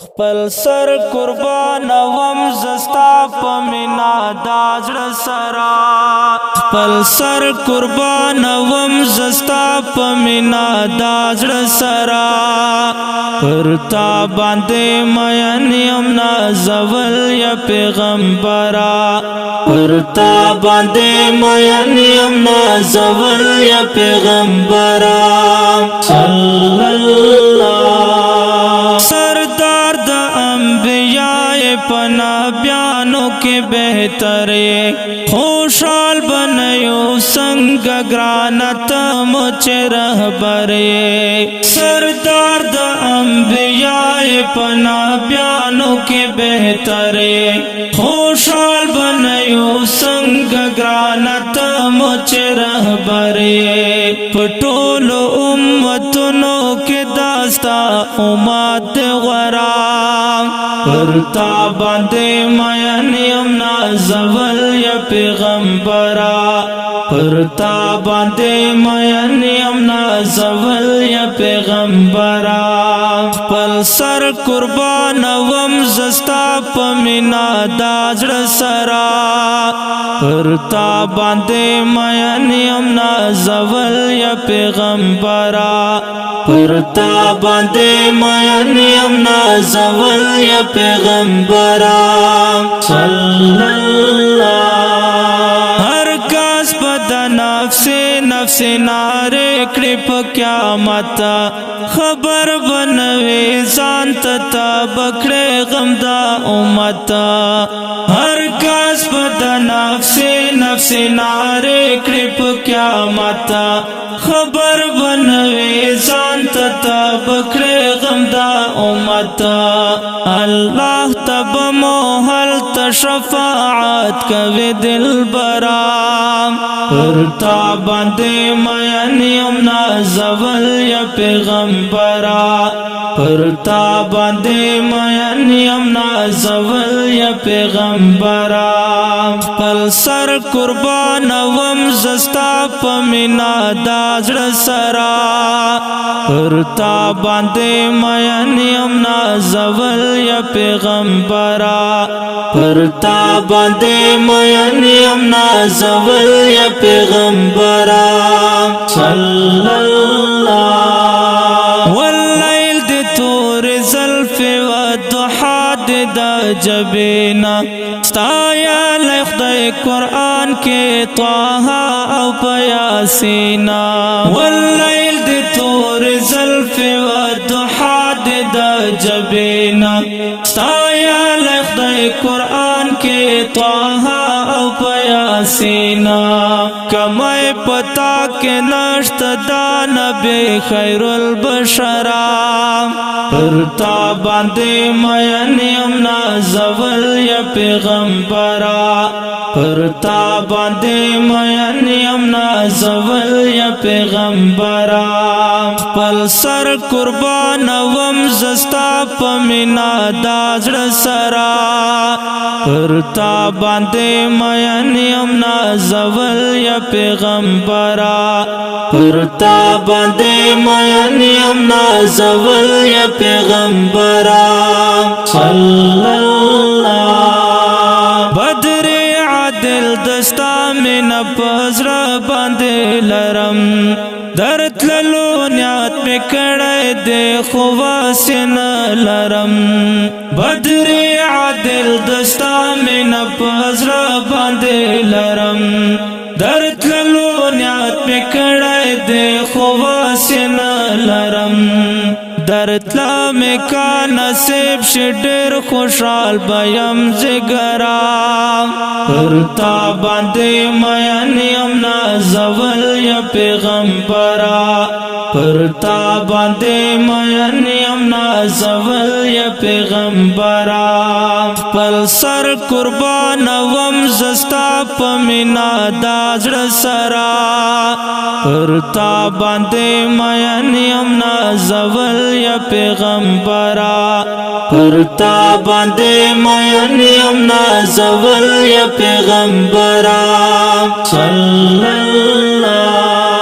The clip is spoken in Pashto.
خپل سر قربان وم زستا پمینا دازړه سرا خپل سر قربان وم زستا پمینا دازړه سرا پرتا باندې مین یم نازول یا پیغمبرا پرتا باندې مین یم نازول یا پیغمبرا صلی اللہ سردار دا انبیاء پنا بیانوں کے بہترے خوشحال بنیو سنگ گرانت مچ رہبرے سردار دا انبیاء پنا بیانوں کے بہترے خوشحال بنیو سنگ گرانت مچ رہبرے پٹول امتنوں کے داستا امات غرام پرتا باندے مین یم نازول یا پیغمبرا پرتا باندے مین یم نازول یا پیغمبرا خپل سر قربان وم زستا پمینا دازړه سرا پرتا باندے مین یم نازول یا پیغمبرا پرتا باندے مین یم نازول یا پیغمبرا صلی اللہ ہر کس بد نفس نفس نارے کڑپ قیامت خبر بنوے زانت تا بکڑے غم دا امت ہر کس بد نفس نفس نارے کڑپ قیامت خبر بنوے زانت تا بکڑے غم دا امت اللہ تب موحل تشفاعت کوي دل برام پرتا باندې مین یم نازول یا پیغمبرا پرتا باندې مین یم نازول یا پیغمبرا خپل سر قربان وم زستا پمینا دازړه سرا پرتا باندې مین یم نازول یا پیغمبرا پرتا باندې مین یم نازول یا پیغمبرا صلی اللہ واللیل دی تور زلف و ضحا دی دا جبینا ستایا لے خدای قرآن کے طه او پیاسینا واللیل دی تور زلف و ضحا دی دا جبینا ستایا لے خدای قرآن کے طه او پیاسینا کمائے پتا کے نشت دا نبی خیر البشرا پرتا باندے مین یم نازول یا پیغمبرا پرتا باندے مین یم نازول یا پیغمبرا خپل سر قربان وم زستا پمینا دازړه سرا پرتا باندے مین یم نازول یا پیغمبرا پرتا باندے مین یم نازول یا پیغمبرا صلی اللہ بدر عادل دستا من پزړه باندې لرم درت للو نیات می کړه دې خو واسن لرم بدر عادل دستا من پزړه باندې لرم درت للو نیات می کړه دې خو واسن لرم درتلا میں کا نصیب شډر خوشحال بیم زگرا پرتا باندے مین یم نازول یا پیغمبرا پرتا باندے مین یم نازول یا پیغمبرا خپل سر قربان وم زستا پمینا دازړه سرا پرتا باندے مین یم نازول یا پیغمبرا پرتا باندے مین یم نازول یا پیغمبرا صلی اللہ